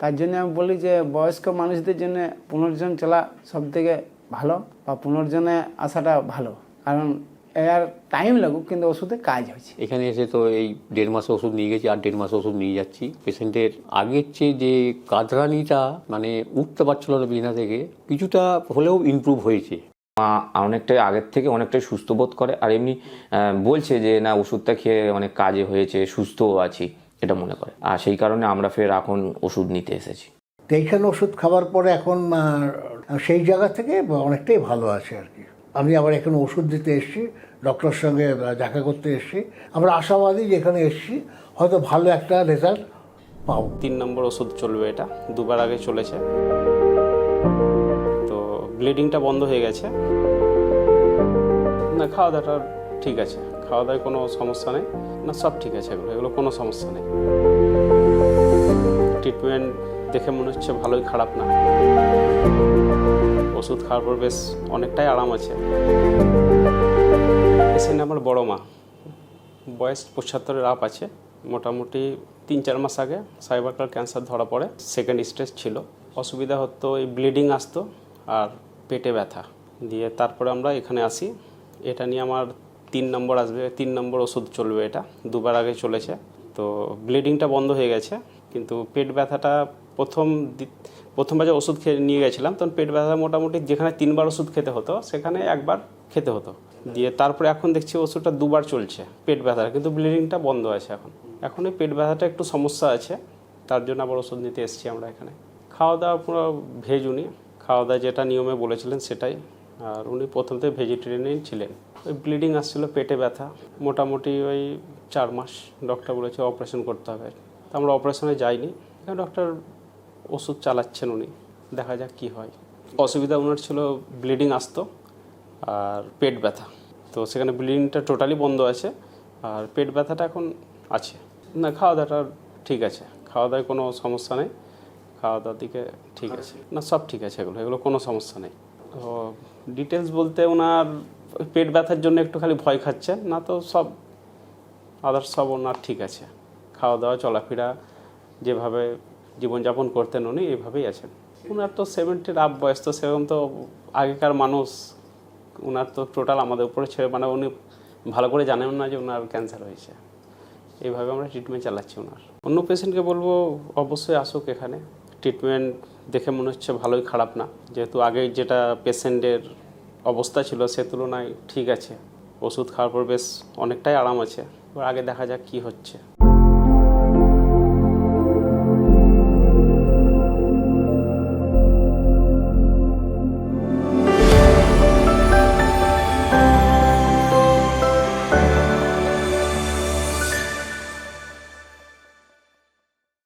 তার জন্য আমি বলি যে বয়স্ক মানুষদের জন্য পুনর্জন চলা সবথেকে ভালো, বা পুনর্জনে আসাটা ভালো, কারণ এর টাইম লাগুক কিন্তু ওষুধে কাজ হয়েছে। এখানে এসে তো এই 1.5 মাস ওষুধ নিয়ে গেছি, আর 1.5 মাস ওষুধ নিয়ে যাচ্ছি। পেশেন্টের আগের চেয়ে যে কাঁদরানিটা মানে উঠতে পারছিল না বিছানা থেকে, কিছুটা হলেও ইমপ্রুভ হয়েছে। মা অনেকটাই আগের থেকে অনেকটাই সুস্থ বোধ করে, আর এমনি বলছে যে না ওষুধটা খেয়ে অনেক কাজে হয়েছে, সুস্থও আছি এটা মনে করে, আর সেই কারণে আমরা ফের এখন ওষুধ নিতে এসেছি। তো এইখানে ওষুধ খাবার পরে এখন সেই জায়গা থেকে অনেকটাই ভালো আছে আর কি। আমি আবার এখানে ওষুধ দিতে এসেছি, ডক্টরের সঙ্গে দেখা করতে এসেছি। আমরা আশাবাদী যে এখানে এসেছি হয়তো ভালো একটা রেজাল্ট পাবো। 3 নম্বর ওষুধ চলবে, এটা দুবার আগে চলেছে। তো ব্লিডিংটা বন্ধ হয়ে গেছে, না খাওয়া দাওয়াটা ঠিক আছে, খাওয়া দাওয়ায় কোনো সমস্যা নেই, না সব ঠিক আছে, এগুলো কোনো সমস্যা নেই। ট্রিটমেন্ট দেখে মনে হচ্ছে ভালোই খারাপ না, ওষুধ খাওয়ার পর বেশ অনেকটাই আরাম আছে। পেশেন্ট আমার বড় মা, বয়স 75-এর আপ আছে। মোটামুটি 3-4 মাস আগে সার্ভাইকাল ক্যান্সার ধরা পড়ে, সেকেন্ড স্টেজ ছিল। অসুবিধা হতো, এই ব্লিডিং আসতো আর পেটে ব্যথা দিয়ে। তারপরে আমরা এখানে আসি, এটা নিয়ে আমার 3 নম্বর আসবে, 3 নম্বর ওষুধ চলবে, এটা দুবার আগে চলেছে। তো ব্লিডিংটা বন্ধ হয়ে গেছে, কিন্তু পেট ব্যথাটা প্রথমবার যে ওষুধ খেয়ে নিয়ে গেছিলাম তখন পেট ব্যথা মোটামুটি যেখানে 3বার ওষুধ খেতে হতো সেখানে 1বার খেতে হতো দিয়ে। তারপরে এখন দেখছি ওষুধটা 2বার চলছে পেট ব্যথার, কিন্তু ব্লিডিংটা বন্ধ আছে। এখন এই পেট ব্যথাটা একটু সমস্যা আছে, তার জন্য আবার ওষুধ নিতে এসেছি আমরা এখানে। খাওয়া দাওয়া পুরো ভেজ, উনি খাওয়া দাওয়া যেটা নিয়মে বলেছিলেন সেটাই, আর উনি প্রথম থেকে ভেজিটেরিয়ানই ছিলেন। ওই ব্লিডিং আসছিলো, পেটে ব্যথা, মোটামুটি ওই 4 মাস ডক্টর বলেছে অপারেশন করতে হবে। তো আমরা অপারেশনে যাইনি, ডক্টর ওষুধ চালাচ্ছেন উনি, দেখা যাক কী হয়। অসুবিধা ওনার ছিল ব্লিডিং আসতো আর পেট ব্যথা, তো সেখানে ব্লিডিংটা টোটালি বন্ধ আছে আর পেট ব্যথাটা এখন আছে। না খাওয়া দাওয়াটা ঠিক আছে, খাওয়া দাওয়ায় কোনো সমস্যা নেই, খাওয়া দাওয়ার দিকে ঠিক আছে, না সব ঠিক আছে, এগুলো কোনো সমস্যা নেই। তো ডিটেলস বলতে ওনার পেট ব্যথার জন্য একটু খালি ভয় খাচ্ছেন, না তো সব আদার্স সব ওনার ঠিক আছে। খাওয়া দাওয়া চলাফেরা যেভাবে জীবনযাপন করতেন উনি এইভাবেই আছেন। ওনার তো 70-এর আপ বয়স, তো সেরকম তো আগেকার মানুষ, ওনার তো টোটাল আমাদের উপরে ছেড়ে, মানে উনি ভালো করে জানেন না যে ওনার ক্যান্সার হয়েছে। এইভাবে আমরা ট্রিটমেন্ট চালাচ্ছি ওনার। অন্য পেশেন্টকে বলবো অবশ্যই আসুক এখানে, ট্রিটমেন্ট দেখে মনে হচ্ছে ভালোই খারাপ না, যেহেতু আগে যেটা পেশেন্টের অবস্থা ছিল সে তুলনায় ঠিক আছে, ওষুধ খাওয়ার পর বেশ অনেকটাই আরাম আছে। এবার আগে দেখা যাক কী হচ্ছে।